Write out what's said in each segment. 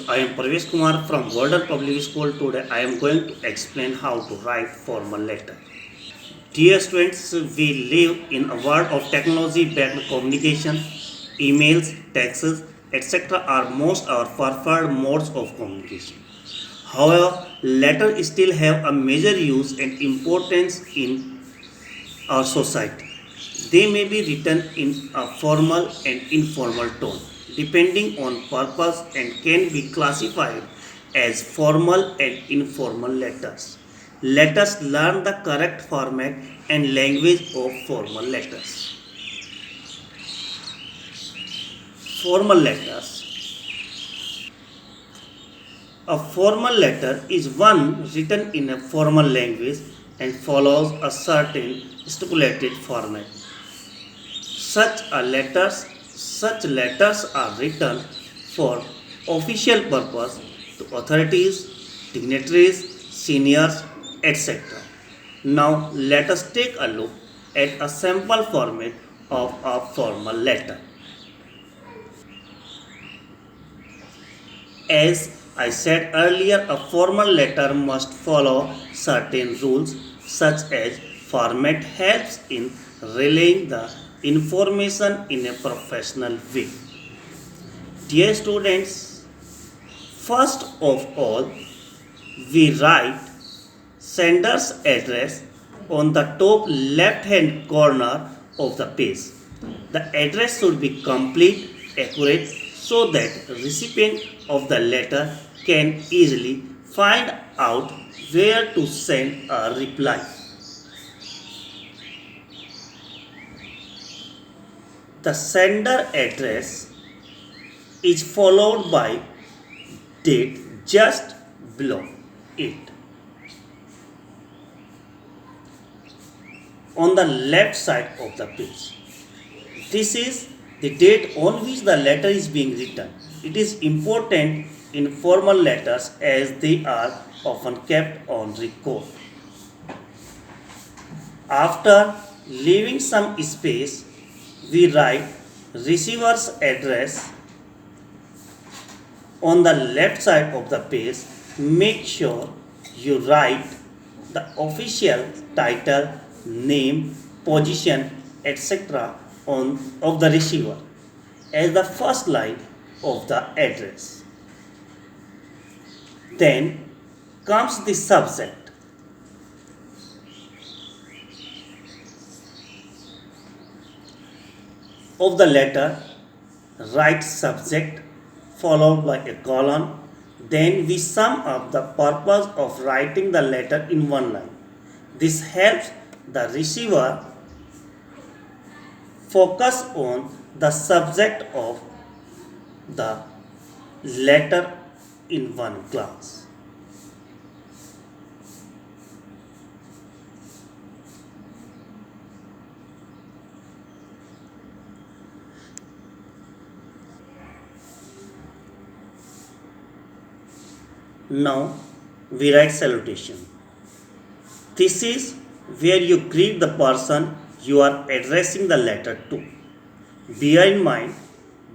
I am Parvesh Kumar from Warden Public School. Today I am going to explain how to write formal letter. Dear students, we live in a world of technology-backed communication. Emails, texts, etc. are most our preferred modes of communication. However, letters still have a major use and importance in our society. They may be written in a formal and informal tone, depending on purpose, and can be classified as formal and informal letters. Let us learn the correct format and language of formal letters. Formal letters. A formal letter is one written in a formal language and follows a certain stipulated format. Such letters are written for official purpose to authorities, dignitaries, seniors, etc. Now let us take a look at a sample format of a formal letter. As I said earlier, a formal letter must follow certain rules, such as format helps in relaying the information in a professional way. Dear students, first of all, we write sender's address on the top left hand corner of the page. The address should be complete, accurate, so that the recipient of the letter can easily find out where to send a reply. The sender address is followed by date just below it. On the left side of the page, this is the date on which the letter is being written. It is important in formal letters as they are often kept on record. After leaving some space, we write receiver's address on the left side of the page. Make sure you write the official title, name, position, etc. of the receiver as the first line of the address. Then comes the subject. Of the letter, write subject followed by a colon. Then we sum up the purpose of writing the letter in one line. This helps the receiver focus on the subject of the letter in one glance. Now we write salutation. This is where you greet the person you are addressing the letter to. Bear in mind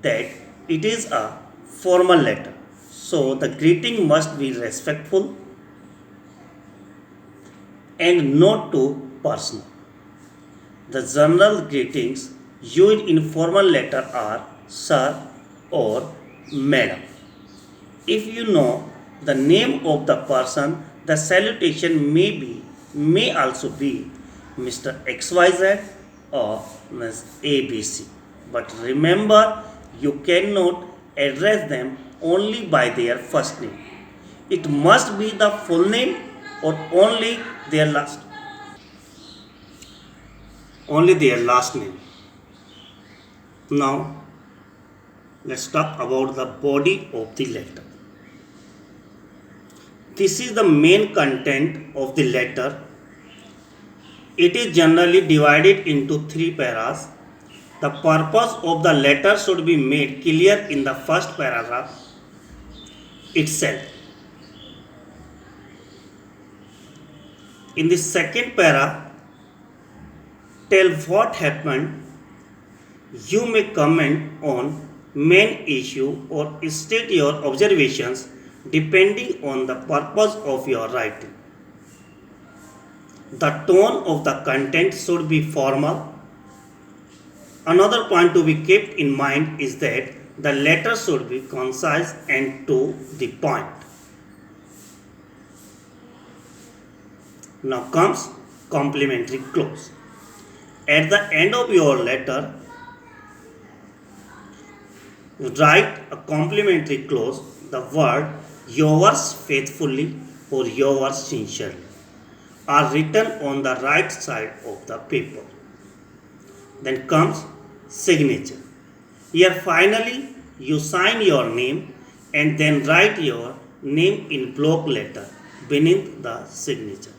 that it is a formal letter, so the greeting must be respectful and not too personal. The general greetings used in formal letter are sir or madam. If you know the name of the person, the salutation may also be Mr. XYZ or Ms. ABC. But remember, you cannot address them only by their first name. It must be the full name or only their last name. Now let's talk about the body of the letter. This is the main content of the letter. It is generally divided into three paras. The purpose of the letter should be made clear in the first paragraph itself. In the second para, tell what happened. You may comment on main issue or state your observations depending on the purpose of your writing. The tone of the content should be formal. Another point to be kept in mind is that the letter should be concise and to the point. Now comes complimentary clause. At the end of your letter, write a complimentary clause. The word yours faithfully or yours sincerely are written on the right side of the paper. Then comes signature. Here finally you sign your name and then write your name in block letter beneath the signature.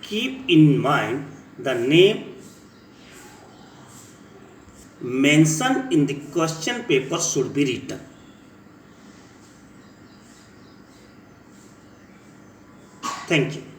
Keep in mind the name mentioned in the question paper should be written. Thank you.